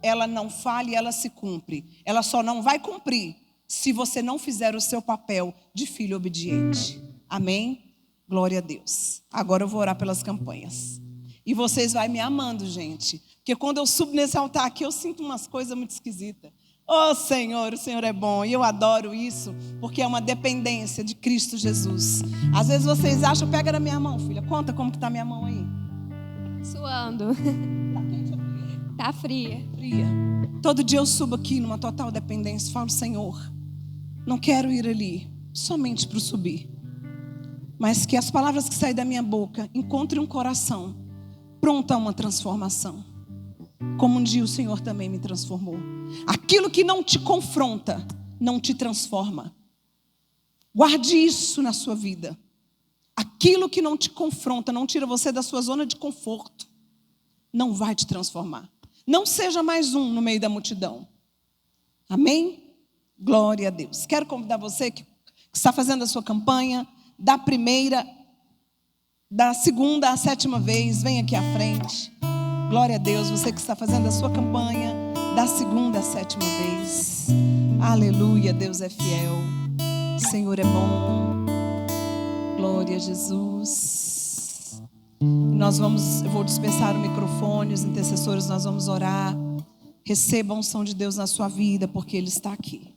ela não falha e ela se cumpre. Ela só não vai cumprir se você não fizer o seu papel de filho obediente. Amém? Glória a Deus. Agora eu vou orar pelas campanhas. E vocês vão me amando, gente. Porque quando eu subo nesse altar aqui, eu sinto umas coisas muito esquisitas. Oh Senhor, o Senhor é bom. E eu adoro isso, porque é uma dependência de Cristo Jesus. Às vezes vocês acham, pega na minha mão, filha. Conta como que está minha mão aí. Suando. Tá quente ou fria? Tá fria. Fria. Todo dia eu subo aqui numa total dependência e falo: Senhor, não quero ir ali somente para subir, mas que as palavras que saem da minha boca encontrem um coração pronto a uma transformação, como um dia o Senhor também me transformou. Aquilo que não te confronta não te transforma. Guarde isso na sua vida. Aquilo que não te confronta, não tira você da sua zona de conforto, não vai te transformar. Não seja mais um no meio da multidão. Amém? Glória a Deus. Quero convidar você que está fazendo a sua campanha, da segunda à sétima vez, vem aqui à frente. Glória a Deus, você que está fazendo a sua campanha, da segunda à sétima vez. Aleluia, Deus é fiel. O Senhor é bom. Glória a Jesus. Eu vou dispersar o microfone, os intercessores, nós vamos orar. Receba a unção de Deus na sua vida, porque Ele está aqui.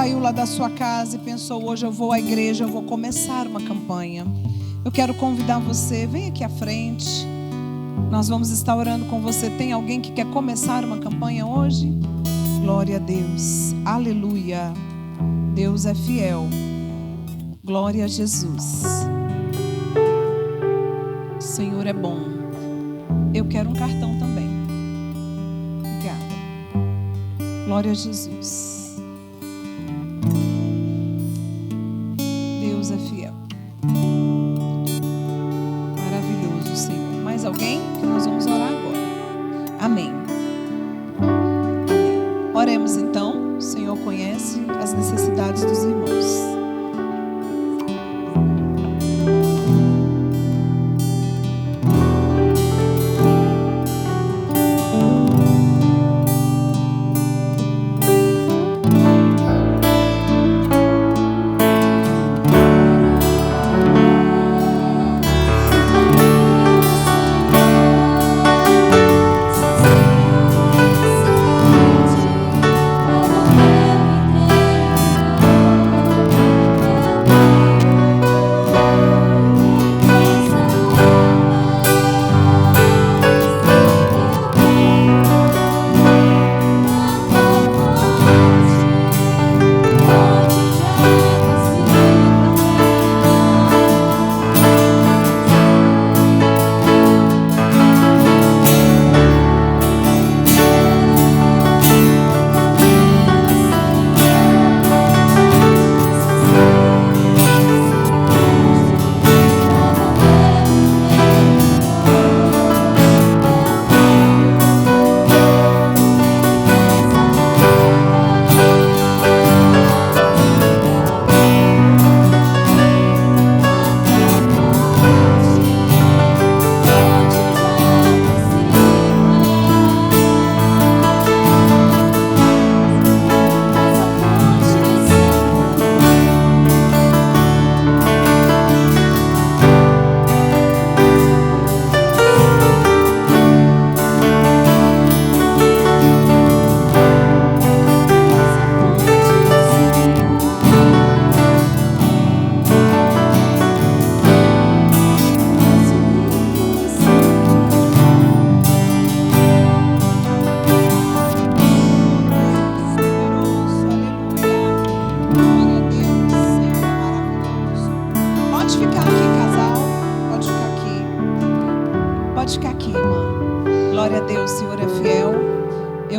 saiu lá da sua casa e pensou: hoje eu vou à igreja, eu vou começar uma campanha. Eu quero convidar você, vem aqui à frente. Nós vamos estar orando com você. Tem alguém que quer começar uma campanha hoje? Glória a Deus, aleluia. Deus é fiel. Glória a Jesus. O Senhor é bom. Eu quero um cartão também. Obrigada. Glória a Jesus. Deus é fiel. Maravilhoso, Senhor. Mais alguém? Que nós vamos orar agora. Amém. Amém. Oremos então. O Senhor conhece as necessidades dos irmãos.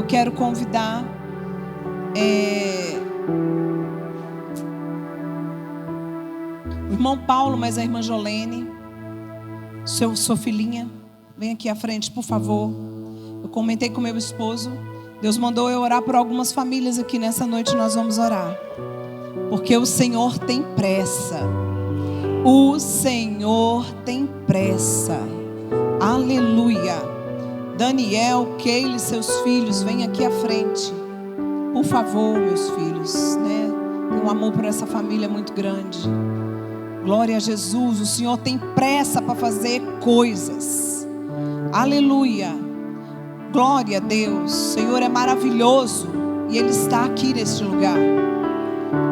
Quero convidar o irmão Paulo, mas a irmã Jolene, sua filhinha, vem aqui à frente, por favor. Eu comentei com meu esposo, Deus mandou eu orar por algumas famílias aqui nessa noite. Nós vamos orar, porque o Senhor tem pressa. O Senhor tem pressa. Aleluia. Daniel, Keile, seus filhos, vem aqui à frente. Por favor, meus filhos, né? Tem um amor por essa família muito grande. Glória a Jesus. O Senhor tem pressa para fazer coisas. Aleluia. Glória a Deus. O Senhor é maravilhoso e Ele está aqui neste lugar.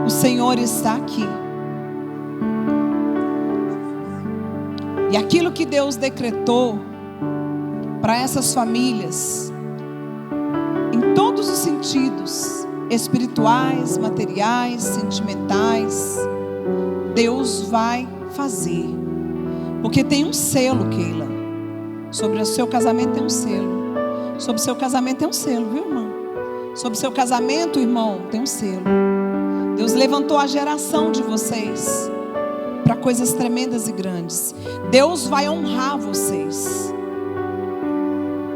O Senhor está aqui. E aquilo que Deus decretou para essas famílias, em todos os sentidos, espirituais, materiais, sentimentais, Deus vai fazer. Porque tem um selo, Keila. Sobre o seu casamento tem um selo. Sobre o seu casamento tem um selo, viu, irmão? Sobre o seu casamento, irmão, tem um selo. Deus levantou a geração de vocês para coisas tremendas e grandes. Deus vai honrar vocês.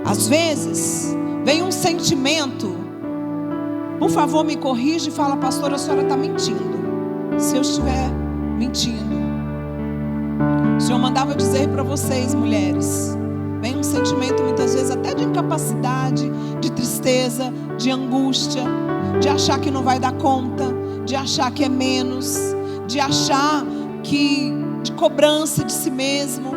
Às vezes, vem um sentimento. Por favor, me corrija e fala: pastora, a senhora está mentindo. Se eu estiver mentindo, o Senhor mandava eu dizer para vocês, mulheres, vem um sentimento muitas vezes até de incapacidade, de tristeza, de angústia, de achar que não vai dar conta, de achar que é menos, de achar que, de cobrança de si mesmo.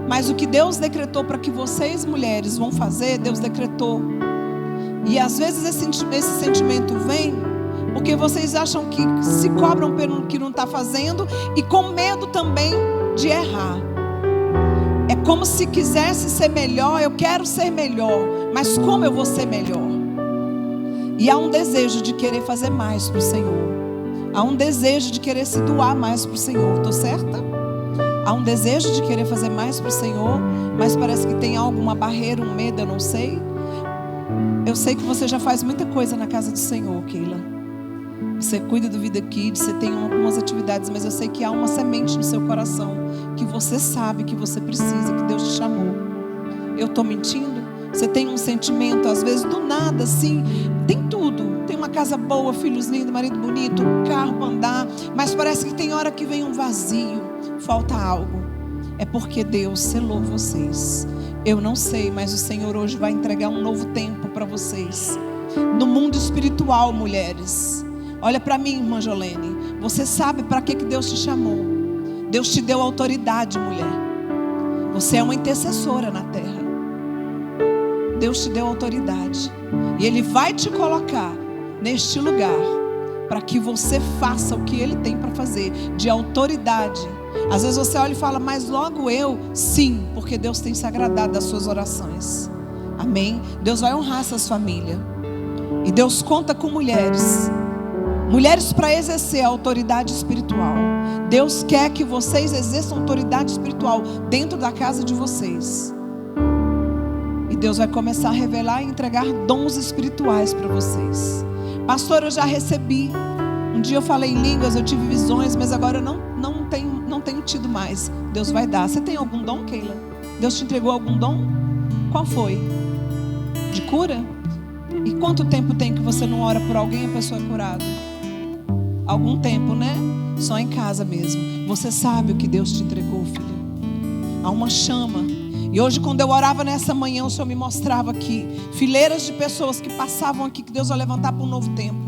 Mas o que Deus decretou para que vocês, mulheres, vão fazer, Deus decretou. E às vezes esse sentimento vem Porque vocês acham que se cobram pelo que não está fazendo e com medo também de errar. É como se quisesse ser melhor. Eu quero ser melhor, mas como eu vou ser melhor? E há um desejo de querer fazer mais para o Senhor. Há um desejo de querer se doar mais para o Senhor. Estou certa? Há um desejo de querer fazer mais para o Senhor, mas parece que tem alguma barreira, um medo, eu não sei. Eu sei que você já faz muita coisa na casa do Senhor, Keila. Você cuida do Vida Kids, você tem algumas atividades, mas eu sei que há uma semente no seu coração que você sabe que você precisa, que Deus te chamou. Eu estou mentindo? Você tem um sentimento, às vezes do nada, assim, tem tudo. Tem uma casa boa, filhos lindos, marido bonito, carro para andar, mas parece que tem hora que vem um vazio, falta algo. É porque Deus selou vocês. Eu não sei, mas o Senhor hoje vai entregar um novo tempo para vocês. No mundo espiritual, mulheres. Olha para mim, irmã Jolene. Você sabe para que Deus te chamou. Deus te deu autoridade, mulher. Você é uma intercessora na terra. Deus te deu autoridade. E Ele vai te colocar neste lugar para que você faça o que Ele tem para fazer, de autoridade. Às vezes você olha e fala, mas logo eu? Sim, porque Deus tem se agradado das suas orações. Amém? Deus vai honrar essas famílias. E Deus conta com mulheres. Mulheres para exercer a autoridade espiritual. Deus quer que vocês exerçam autoridade espiritual dentro da casa de vocês. E Deus vai começar a revelar e entregar dons espirituais para vocês. Pastor, eu já recebi. Um dia eu falei em línguas, eu tive visões, mas agora eu não tenho tido mais. Deus vai dar. Você tem algum dom, Keila? Deus te entregou algum dom? Qual foi? De cura? E quanto tempo tem que você não ora por alguém e a pessoa é curada? Algum tempo, né? Só em casa mesmo. Você sabe o que Deus te entregou, filha. Há uma chama. E hoje, quando eu orava nessa manhã, o Senhor me mostrava aqui fileiras de pessoas que passavam aqui, que Deus vai levantar para um novo tempo.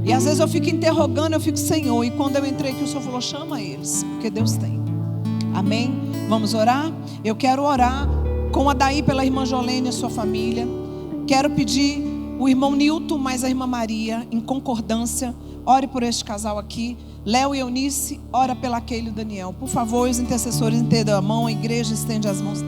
E às vezes eu fico interrogando, eu fico, Senhor. E quando eu entrei aqui, o Senhor falou, chama eles, porque Deus tem. Amém? Vamos orar? Eu quero orar com a Daí pela irmã Jolene e a sua família. Quero pedir o irmão Nilton mais a irmã Maria, em concordância. Ore por este casal aqui. Léo e Eunice, ora pela Keila e o Daniel. Por favor, os intercessores estendam a mão, a igreja estende as mãos.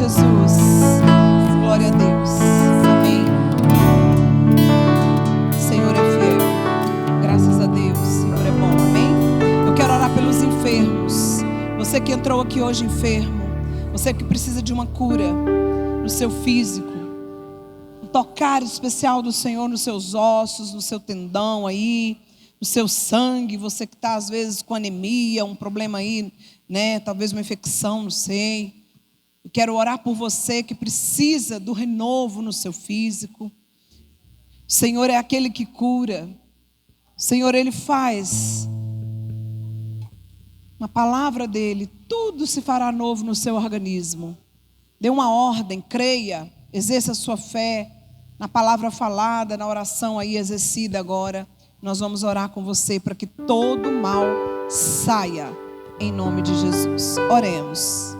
Jesus. Glória a Deus. Amém. Senhor é fiel. Graças a Deus. Senhor é bom. Amém. Eu quero orar pelos enfermos. Você que entrou aqui hoje enfermo. Você que precisa de uma cura no seu físico. Um tocar especial do Senhor nos seus ossos, no seu tendão aí, no seu sangue. Você que está às vezes com anemia, um problema aí, né? Talvez uma infecção, não sei. Eu quero orar por você que precisa do renovo no seu físico. O Senhor é aquele que cura. O Senhor, Ele faz. Na palavra dEle, tudo se fará novo no seu organismo. Dê uma ordem, creia, exerça a sua fé na palavra falada, na oração aí exercida agora. Nós vamos orar com você para que todo mal saia, em nome de Jesus. Oremos.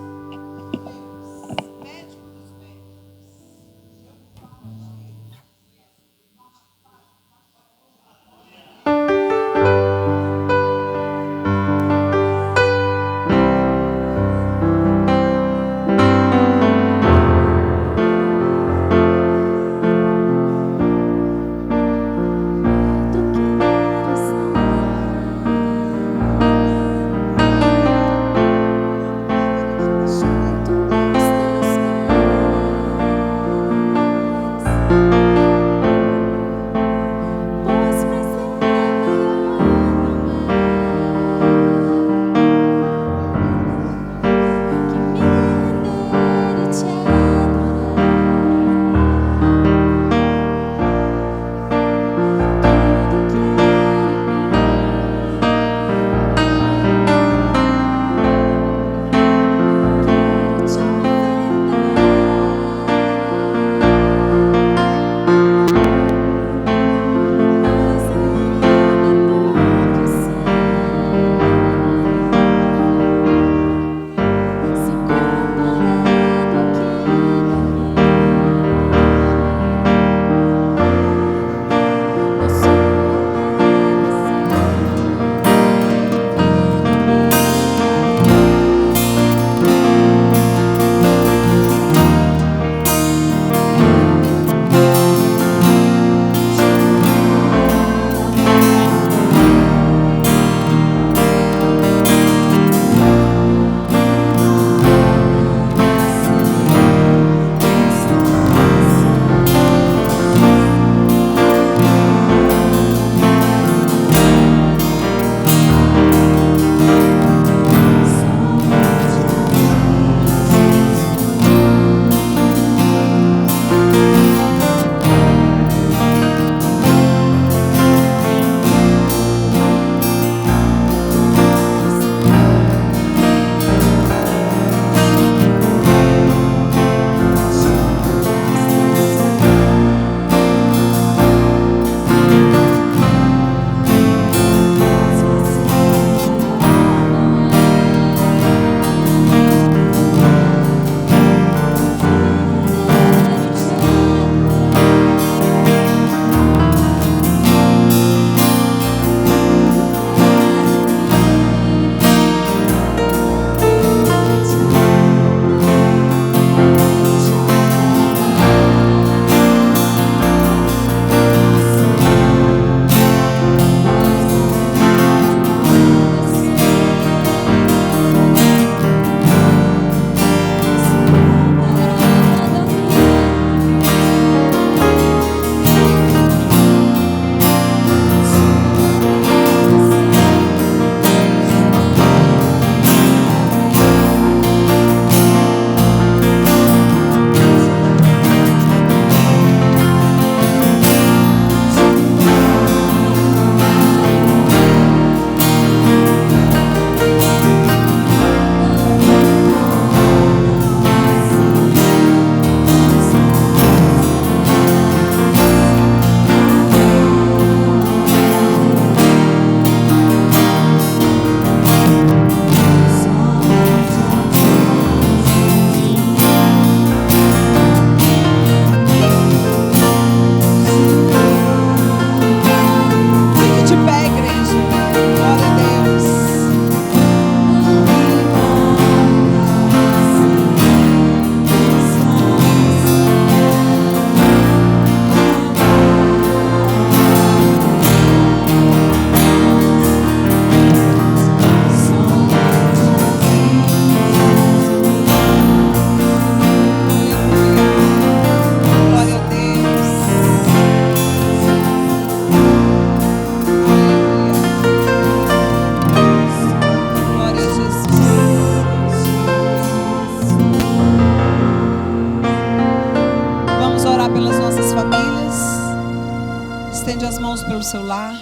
seu lar.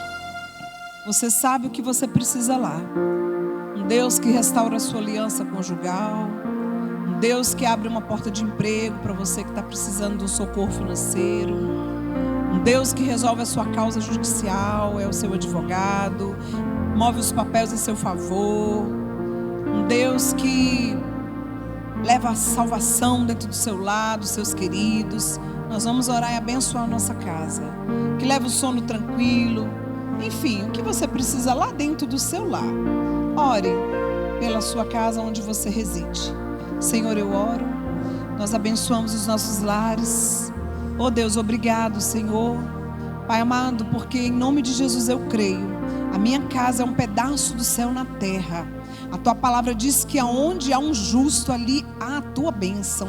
Você sabe o que você precisa lá. Um Deus que restaura a sua aliança conjugal. Um Deus que abre uma porta de emprego para você que está precisando de um socorro financeiro. Um Deus que resolve a sua causa judicial, é o seu advogado, move os papéis em seu favor. Um Deus que leva a salvação dentro do seu lar, dos seus queridos. Nós vamos orar e abençoar a nossa casa. Que leva o sono tranquilo. Enfim, o que você precisa lá dentro do seu lar. Ore pela sua casa onde você reside. Senhor, eu oro. Nós abençoamos os nossos lares. Oh Deus, obrigado, Senhor. Pai amado, porque em nome de Jesus eu creio. A minha casa é um pedaço do céu na terra. A tua palavra diz que aonde há um justo, ali há a tua bênção.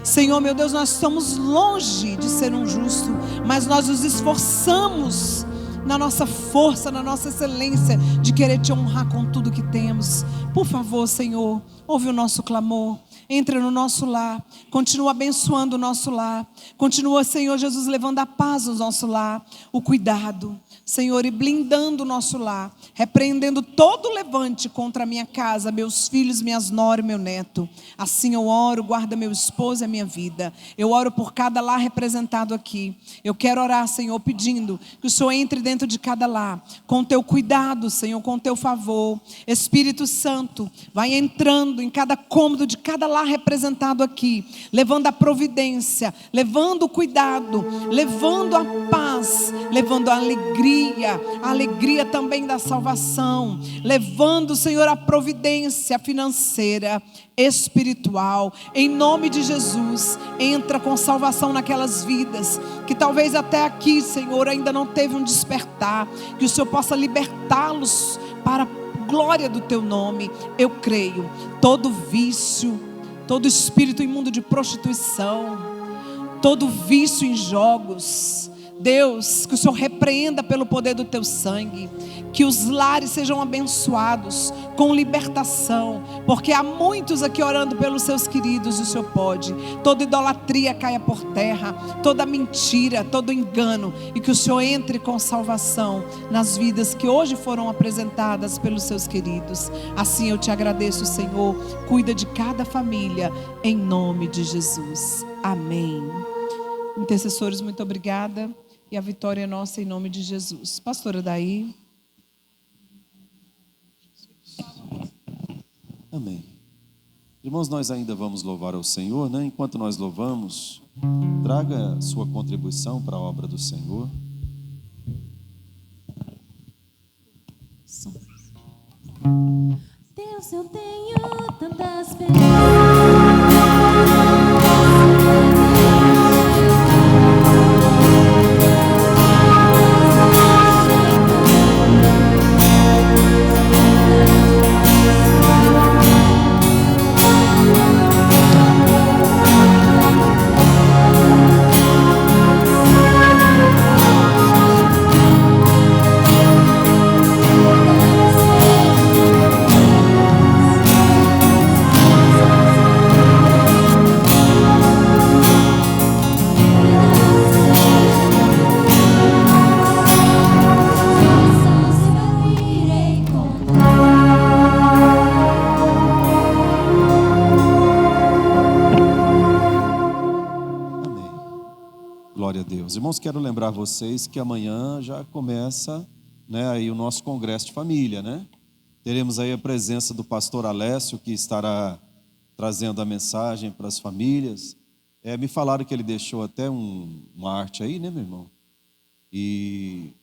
Senhor, meu Deus, nós estamos longe de ser um justo, mas nós nos esforçamos na nossa força, na nossa excelência, de querer te honrar com tudo que temos. Por favor, Senhor, ouve o nosso clamor. Entra no nosso lar, continua abençoando o nosso lar, continua, Senhor Jesus, levando a paz no nosso lar, o cuidado, Senhor, e blindando o nosso lar, repreendendo todo levante contra a minha casa, meus filhos, minhas noras e meu neto. Assim eu oro, guarda meu esposo e a minha vida. Eu oro por cada lar representado aqui. Eu quero orar, Senhor, pedindo que o Senhor entre dentro de cada lar, com teu cuidado, Senhor, com teu favor. Espírito Santo, vai entrando em cada cômodo de cada lar representado aqui, levando a providência, levando o cuidado, levando a paz, levando a alegria também da salvação, levando, Senhor, a providência financeira, espiritual. Em nome de Jesus, entra com salvação naquelas vidas que talvez até aqui, Senhor, ainda não teve um despertar, que o Senhor possa libertá-los para a glória do teu nome. Eu creio, todo vício, todo espírito imundo de prostituição, todo vício em jogos, Deus, que o Senhor repreenda pelo poder do teu sangue, que os lares sejam abençoados com libertação, porque há muitos aqui orando pelos seus queridos. O Senhor pode. Toda idolatria caia por terra, toda mentira, todo engano, e que o Senhor entre com salvação nas vidas que hoje foram apresentadas pelos seus queridos. Assim eu te agradeço, Senhor. Cuida de cada família, em nome de Jesus. Amém. Intercessores, muito obrigada. E a vitória é nossa em nome de Jesus. Pastora Daí. Amém. Irmãos, nós ainda vamos louvar ao Senhor, né? Enquanto nós louvamos, traga sua contribuição para a obra do Senhor. Deus, eu tenho tantas Irmãos, quero lembrar vocês que amanhã já começa, né, aí o nosso congresso de família, né? Teremos aí a presença do pastor Alessio, que estará trazendo a mensagem para as famílias. Me falaram que ele deixou até uma arte aí, né, meu irmão? E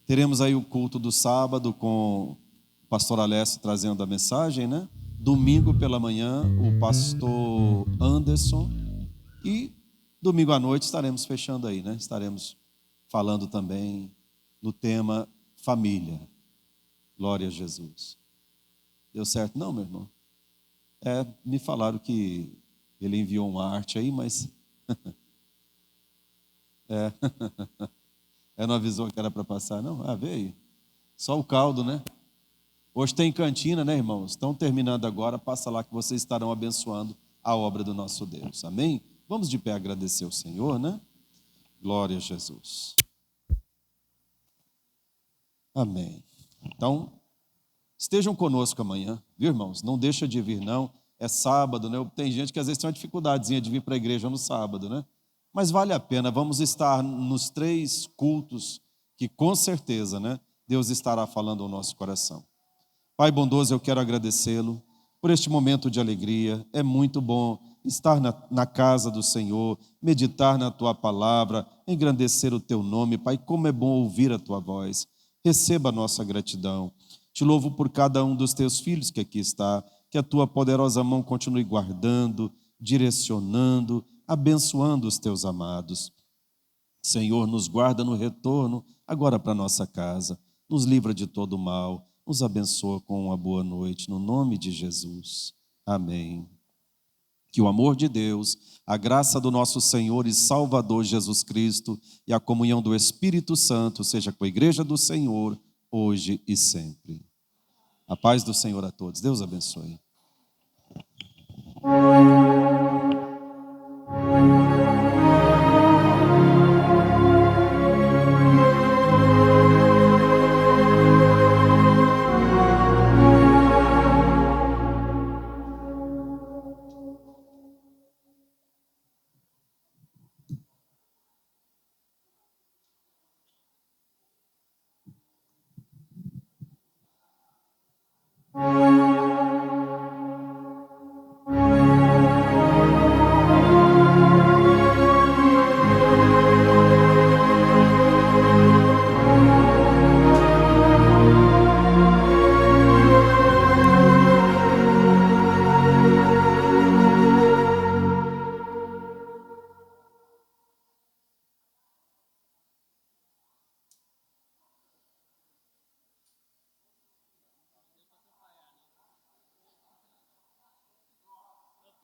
teremos aí o culto do sábado com o pastor Alessio trazendo a mensagem, né? Domingo pela manhã, o pastor Anderson. E domingo à noite estaremos fechando aí, né? Estaremos falando também no tema família. Glória a Jesus. Deu certo não, meu irmão? Me falaram que ele enviou uma arte aí, mas... não avisou que era para passar, não? Veio. Só o caldo, né? Hoje tem cantina, né, irmãos? Estão terminando agora, passa lá que vocês estarão abençoando a obra do nosso Deus. Amém? Vamos de pé agradecer ao Senhor, né? Glória a Jesus. Amém. Então, estejam conosco amanhã, viu, irmãos? Não deixa de vir, não. É sábado, né? Tem gente que às vezes tem uma dificuldadezinha de vir para a igreja no sábado, né? Mas vale a pena, vamos estar nos 3 cultos que com certeza, né, Deus estará falando ao nosso coração. Pai bondoso, eu quero agradecê-lo por este momento de alegria. É muito bom estar na casa do Senhor, meditar na Tua palavra, engrandecer o Teu nome. Pai, como é bom ouvir a Tua voz. Receba a nossa gratidão. Te louvo por cada um dos Teus filhos que aqui está, que a Tua poderosa mão continue guardando, direcionando, abençoando os Teus amados. Senhor, nos guarda no retorno, agora para nossa casa. Nos livra de todo mal. Nos abençoa com uma boa noite, no nome de Jesus. Amém. Que o amor de Deus, a graça do nosso Senhor e Salvador Jesus Cristo e a comunhão do Espírito Santo seja com a igreja do Senhor, hoje e sempre. A paz do Senhor a todos. Deus abençoe.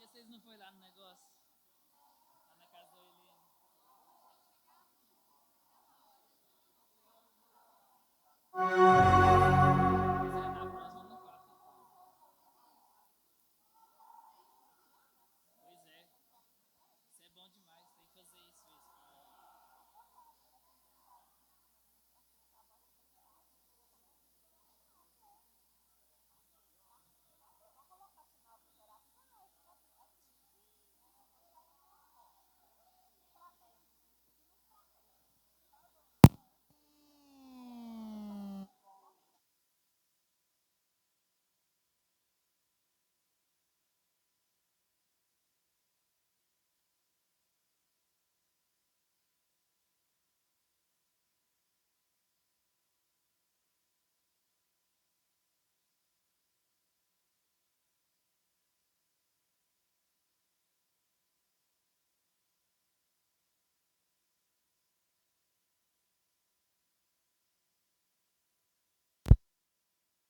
Porque vocês não foram lá no negócio?